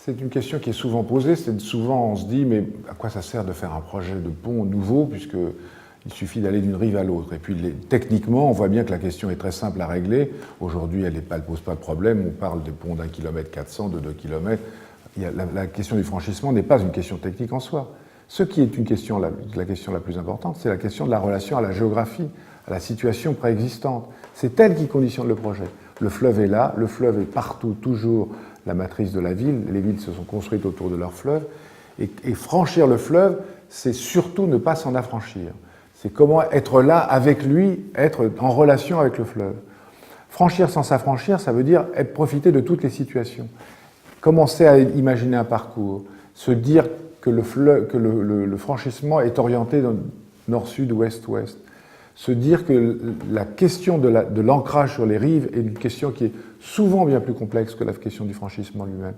C'est une question qui est souvent posée. Souvent, on se dit, mais à quoi ça sert de faire un projet de pont nouveau, puisqu'il suffit d'aller d'une rive à l'autre. Et puis, techniquement, on voit bien que la question est très simple à régler. Aujourd'hui, elle ne pose pas de problème. On parle de ponts d'1,4 km, de 2 km. La question du franchissement n'est pas une question technique en soi. Ce qui est la question la plus importante, c'est la question de la relation à la géographie, à la situation préexistante. C'est elle qui conditionne le projet. Le fleuve est là, le fleuve est partout, toujours la matrice de la ville. Les villes se sont construites autour de leur fleuve. Et franchir le fleuve, c'est surtout ne pas s'en affranchir. C'est comment être là avec lui, être en relation avec le fleuve. Franchir sans s'affranchir, ça veut dire profiter de toutes les situations. Commencer à imaginer un parcours, se dire que le franchissement est orienté dans nord-sud, ouest-ouest. Se dire que la question de l'ancrage sur les rives est une question qui est souvent bien plus complexe que la question du franchissement lui-même.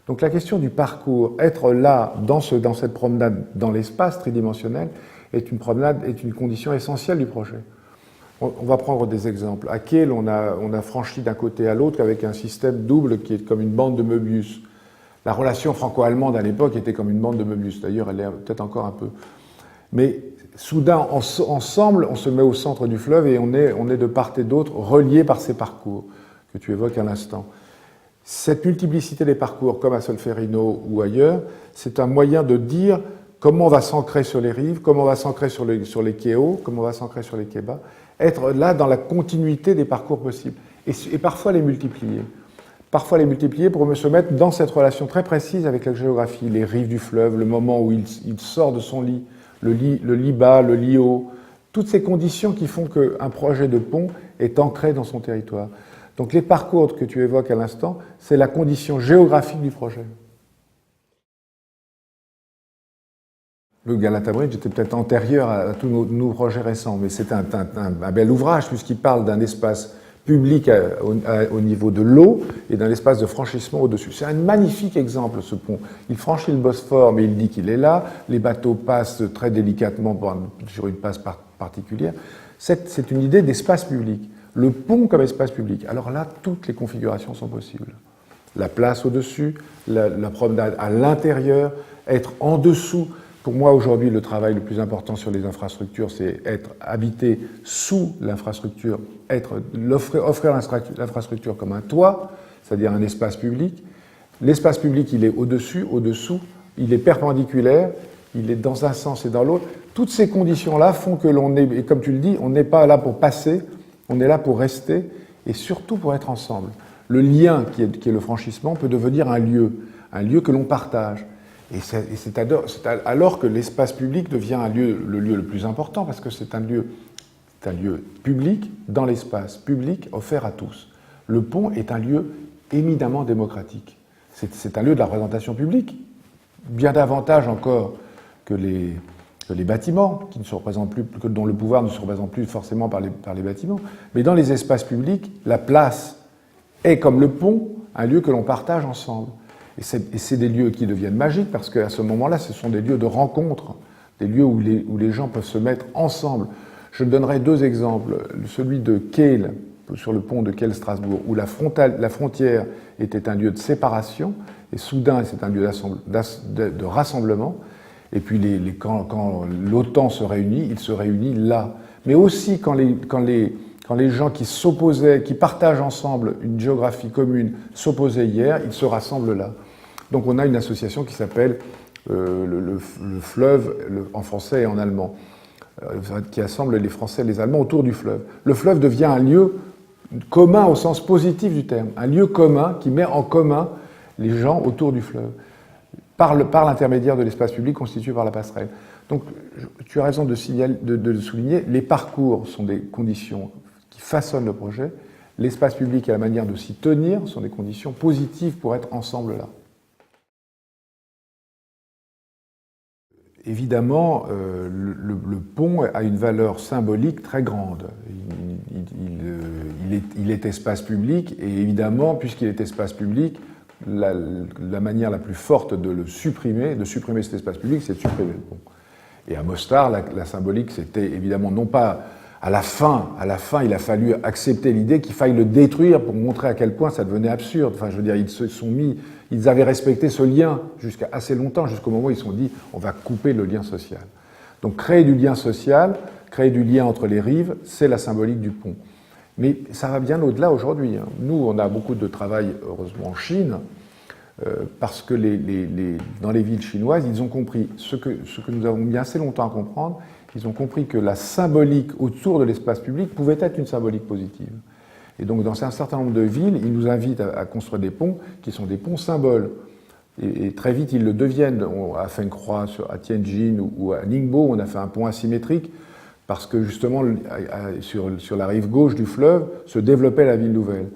Donc la question du parcours, être là dans cette promenade dans l'espace tridimensionnel est une condition essentielle du projet. On va prendre des exemples. À Kehl, on a franchi d'un côté à l'autre avec un système double qui est comme une bande de Möbius. La relation franco-allemande à l'époque était comme une bande de Möbius. D'ailleurs, elle est peut-être encore un peu. Mais soudain, ensemble, on se met au centre du fleuve et on est de part et d'autre reliés par ces parcours que tu évoques à l'instant. Cette multiplicité des parcours, comme à Solferino ou ailleurs, c'est un moyen de dire comment on va s'ancrer sur les rives, comment on va s'ancrer sur les quais hauts, comment on va s'ancrer sur les quais bas, être là dans la continuité des parcours possibles et parfois les multiplier. Parfois les multiplier pour se mettre dans cette relation très précise avec la géographie, les rives du fleuve, le moment où il sort de son lit, le lit bas, le lit haut, toutes ces conditions qui font qu'un projet de pont est ancré dans son territoire. Donc les parcours que tu évoques à l'instant, c'est la condition géographique du projet. Le Galata Bridge était peut-être antérieur à tous nos projets récents, mais c'est un bel ouvrage puisqu'il parle d'un espace public au niveau de l'eau et d'un espace de franchissement au-dessus. C'est un magnifique exemple, ce pont. Il franchit le Bosphore, mais il dit qu'il est là. Les bateaux passent très délicatement sur une passe particulière. C'est une idée d'espace public. Le pont comme espace public. Alors là, toutes les configurations sont possibles. La place au-dessus, la promenade à l'intérieur, être en dessous. Pour moi, aujourd'hui, le travail le plus important sur les infrastructures, c'est habiter sous l'infrastructure, offrir l'infrastructure comme un toit, c'est-à-dire un espace public. L'espace public, il est au-dessus, au-dessous, il est perpendiculaire, il est dans un sens et dans l'autre. Toutes ces conditions-là font que l'on est, et comme tu le dis, on n'est pas là pour passer, on est là pour rester, et surtout pour être ensemble. Le lien qui est le franchissement peut devenir un lieu que l'on partage. Et c'est alors que l'espace public devient le lieu le plus important, parce que c'est un lieu public dans l'espace public offert à tous. Le pont est un lieu éminemment démocratique. C'est un lieu de la représentation publique, bien davantage encore que les bâtiments, dont le pouvoir ne se représente plus forcément par les bâtiments. Mais dans les espaces publics, la place est, comme le pont, un lieu que l'on partage ensemble. Et c'est des lieux qui deviennent magiques parce qu'à ce moment-là, ce sont des lieux de rencontre, des lieux où les gens peuvent se mettre ensemble. Je donnerai deux exemples. Celui de Kehl, sur le pont de Kehl-Strasbourg, où la frontière était un lieu de séparation, et soudain, c'est un lieu de rassemblement. Et puis, quand l'OTAN se réunit, il se réunit là. Mais aussi, quand les gens qui s'opposaient, qui partagent ensemble une géographie commune, s'opposaient hier, ils se rassemblent là. Donc on a une association qui s'appelle le fleuve, en français et en allemand, qui assemble les Français et les Allemands autour du fleuve. Le fleuve devient un lieu commun au sens positif du terme, un lieu commun qui met en commun les gens autour du fleuve, par l'intermédiaire de l'espace public constitué par la passerelle. Donc tu as raison de souligner, les parcours sont des conditions qui façonnent le projet, l'espace public et la manière de s'y tenir sont des conditions positives pour être ensemble là. Évidemment, le pont a une valeur symbolique très grande. Il est espace public, et évidemment, puisqu'il est espace public, la manière la plus forte de supprimer cet espace public, c'est de supprimer le pont. Et à Mostar, la symbolique, c'était évidemment non pas À la fin, il a fallu accepter l'idée qu'il faille le détruire pour montrer à quel point ça devenait absurde. Enfin, je veux dire, ils avaient respecté ce lien jusqu'à assez longtemps, jusqu'au moment où ils se sont dit, on va couper le lien social. Donc, créer du lien social, créer du lien entre les rives, c'est la symbolique du pont. Mais ça va bien au-delà aujourd'hui. Nous, on a beaucoup de travail, heureusement, en Chine, parce que dans les villes chinoises, ils ont compris ce que nous avons mis assez longtemps à comprendre. Ils ont compris que la symbolique autour de l'espace public pouvait être une symbolique positive. Et donc, dans un certain nombre de villes, ils nous invitent à construire des ponts qui sont des ponts symboles. Et très vite, ils le deviennent. À Fengcroix, à Tianjin ou à Ningbo, on a fait un pont asymétrique parce que, justement, sur la rive gauche du fleuve, se développait la ville nouvelle.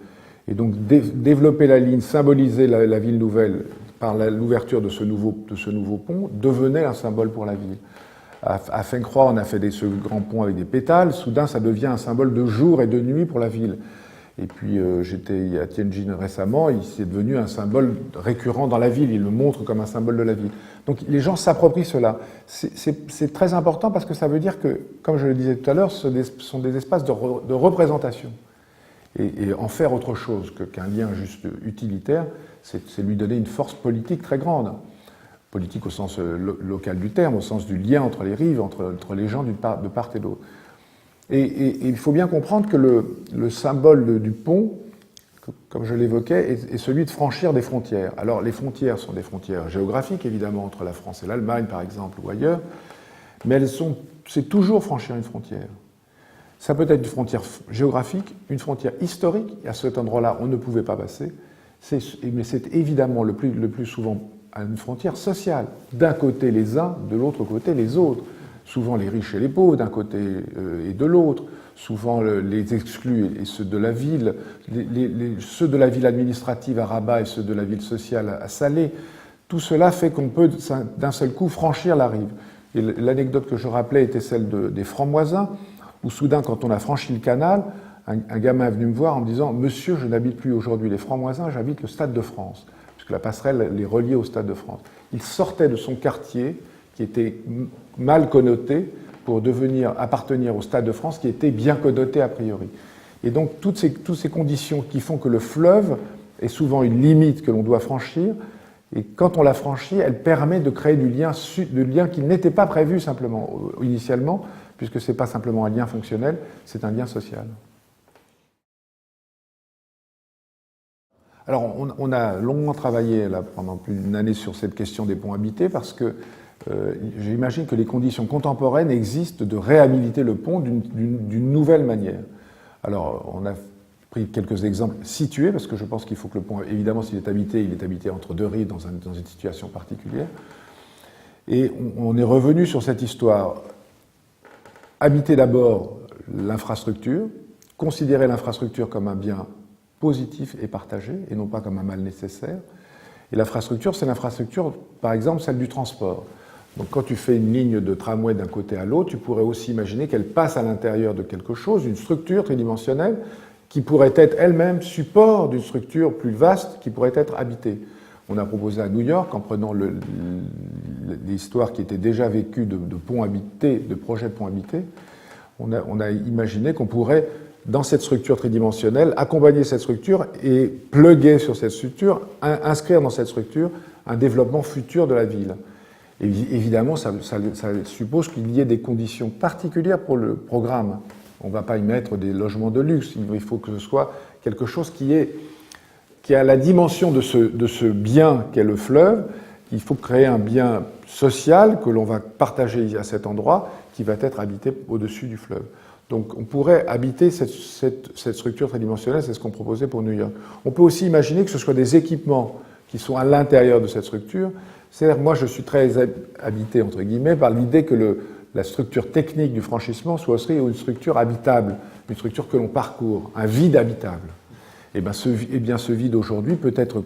Et donc, développer la ligne, symboliser la ville nouvelle par l'ouverture de ce nouveau pont, devenait un symbole pour la ville. À Fengcroix, on a fait ce grand pont avec des pétales. Soudain, ça devient un symbole de jour et de nuit pour la ville. Et puis, j'étais à Tianjin récemment, c'est devenu un symbole récurrent dans la ville. Ils le montrent comme un symbole de la ville. Donc, les gens s'approprient cela. C'est très important parce que ça veut dire que, comme je le disais tout à l'heure, ce sont des espaces de représentation. Et en faire autre chose qu'un lien juste utilitaire, c'est lui donner une force politique très grande. Politique au sens local du terme, au sens du lien entre les rives, entre les gens de part et d'autre. Et il faut bien comprendre que le symbole du pont, comme je l'évoquais, est celui de franchir des frontières. Alors les frontières sont des frontières géographiques, évidemment, entre la France et l'Allemagne, par exemple, ou ailleurs, mais c'est toujours franchir une frontière. Ça peut être une frontière géographique, une frontière historique, et à cet endroit-là, on ne pouvait pas passer, mais c'est évidemment le plus souvent à une frontière sociale. D'un côté les uns, de l'autre côté les autres. Souvent les riches et les pauvres d'un côté et de l'autre. Souvent les exclus et ceux de la ville, ceux de la ville administrative à Rabat et ceux de la ville sociale à Salé. Tout cela fait qu'on peut d'un seul coup franchir la rive. Et l'anecdote que je rappelais était celle des Francs-Moisins, où soudain, quand on a franchi le canal, un gamin est venu me voir en me disant « Monsieur, je n'habite plus aujourd'hui les Francs-Moisins, j'habite le Stade de France ». La passerelle les reliait au Stade de France. Il sortait de son quartier, qui était mal connoté, pour appartenir au Stade de France, qui était bien connoté a priori. Et donc, toutes ces conditions qui font que le fleuve est souvent une limite que l'on doit franchir, et quand on la franchit, elle permet de créer du lien qui n'était pas prévu simplement, initialement, puisque ce n'est pas simplement un lien fonctionnel, c'est un lien social. Alors, on a longuement travaillé là, pendant plus d'une année sur cette question des ponts habités parce que j'imagine que les conditions contemporaines existent de réhabiliter le pont d'une nouvelle manière. Alors, on a pris quelques exemples situés parce que je pense qu'il faut que le pont, évidemment, s'il est habité, il est habité entre deux rives dans une situation particulière. Et on est revenu sur cette histoire. Habiter d'abord l'infrastructure, considérer l'infrastructure comme un bien positif et partagé, et non pas comme un mal nécessaire. Et l'infrastructure, c'est l'infrastructure, par exemple, celle du transport. Donc quand tu fais une ligne de tramway d'un côté à l'autre, tu pourrais aussi imaginer qu'elle passe à l'intérieur de quelque chose, une structure tridimensionnelle, qui pourrait être elle-même support d'une structure plus vaste, qui pourrait être habitée. On a proposé à New York, en prenant l'histoire qui était déjà vécue de ponts habités, de projets de ponts habités, on a imaginé qu'on pourrait, dans cette structure tridimensionnelle, accompagner cette structure et plugger sur cette structure, inscrire dans cette structure un développement futur de la ville. Et évidemment, ça suppose qu'il y ait des conditions particulières pour le programme. On ne va pas y mettre des logements de luxe, il faut que ce soit quelque chose qui a la dimension de ce bien qu'est le fleuve. Il faut créer un bien social que l'on va partager à cet endroit, qui va être habité au-dessus du fleuve. Donc on pourrait habiter cette structure tridimensionnelle, c'est ce qu'on proposait pour New York. On peut aussi imaginer que ce soit des équipements qui sont à l'intérieur de cette structure. C'est-à-dire, moi je suis très habité, entre guillemets, par l'idée que la structure technique du franchissement soit aussi une structure habitable, une structure que l'on parcourt, un vide habitable. Et bien ce vide aujourd'hui peut être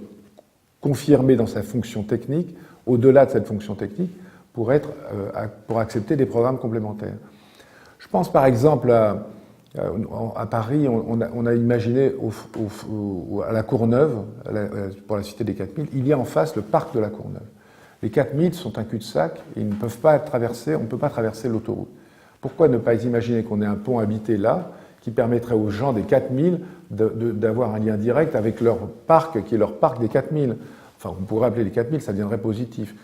confirmé dans sa fonction technique, au-delà de cette fonction technique, pour accepter des programmes complémentaires. Je pense par exemple à Paris, on a imaginé à la Courneuve, pour la cité des 4000, il y a en face le parc de la Courneuve. Les 4000 sont un cul-de-sac et ils ne peuvent pas traverser, on ne peut pas traverser l'autoroute. Pourquoi ne pas imaginer qu'on ait un pont habité là, qui permettrait aux gens des 4000 d'avoir un lien direct avec leur parc, qui est leur parc des 4000. Enfin, on pourrait appeler les 4000, ça deviendrait positif.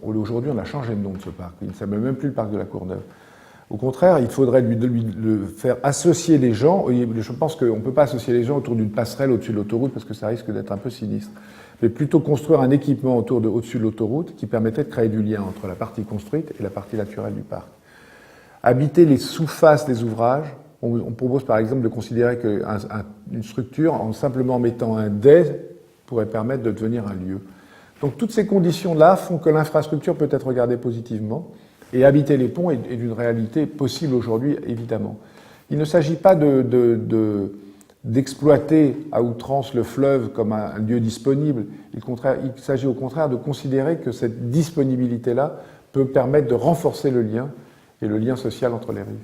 Aujourd'hui, on a changé de nom de ce parc. Il ne s'appelle même plus le parc de la Courneuve. Au contraire, il faudrait lui faire associer les gens. Je pense qu'on ne peut pas associer les gens autour d'une passerelle au-dessus de l'autoroute parce que ça risque d'être un peu sinistre. Mais plutôt construire un équipement au-dessus de l'autoroute qui permettrait de créer du lien entre la partie construite et la partie naturelle du parc. Habiter les sous-faces des ouvrages. On propose par exemple de considérer qu'une structure, en simplement mettant un dais, pourrait permettre de devenir un lieu. Donc toutes ces conditions-là font que l'infrastructure peut être regardée positivement, et habiter les ponts est d'une réalité possible aujourd'hui, évidemment. Il ne s'agit pas d'exploiter à outrance le fleuve comme un lieu disponible. Il s'agit au contraire de considérer que cette disponibilité-là peut permettre de renforcer le lien et le lien social entre les rives.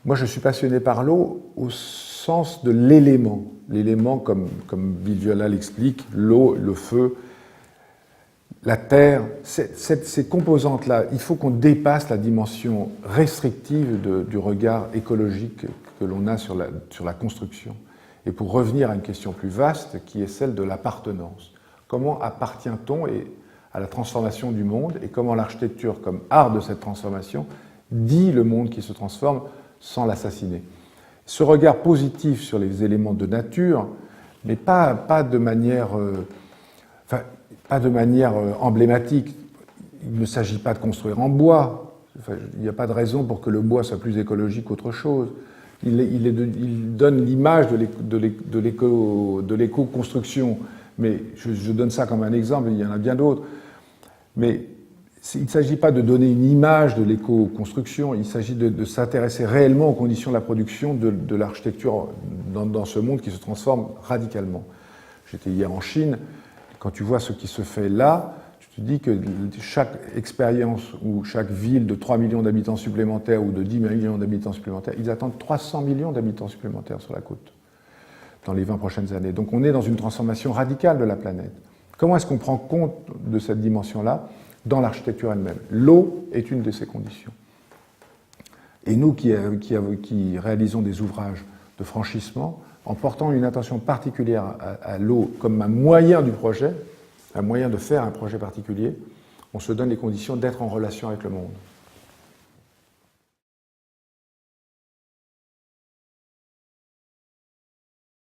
Moi, je suis passionné par l'eau au sens de l'élément. L'élément, comme Bill Viola l'explique, l'eau, le feu, la terre, ces composantes-là, il faut qu'on dépasse la dimension restrictive du regard écologique que l'on a sur la construction. Et pour revenir à une question plus vaste, qui est celle de l'appartenance. Comment appartient-on à la transformation du monde et comment l'architecture, comme art de cette transformation, dit le monde qui se transforme sans l'assassiner. Ce regard positif sur les éléments de nature, mais pas de manière emblématique. Il ne s'agit pas de construire en bois. Il n'y a pas de raison pour que le bois soit plus écologique qu'autre chose. Il donne l'image de l'éco-construction, mais je donne ça comme un exemple, il y en a bien d'autres. Mais il ne s'agit pas de donner une image de l'éco-construction, il s'agit de s'intéresser réellement aux conditions de la production de l'architecture dans ce monde qui se transforme radicalement. J'étais hier en Chine, quand tu vois ce qui se fait là, tu te dis que chaque expérience ou chaque ville de 3 millions d'habitants supplémentaires ou de 10 millions d'habitants supplémentaires, ils attendent 300 millions d'habitants supplémentaires sur la côte dans les 20 prochaines années. Donc on est dans une transformation radicale de la planète. Comment est-ce qu'on prend compte de cette dimension-là dans l'architecture elle-même? L'eau est une de ces conditions. Et nous qui réalisons des ouvrages de franchissement, en portant une attention particulière à l'eau comme un moyen du projet, un moyen de faire un projet particulier, on se donne les conditions d'être en relation avec le monde.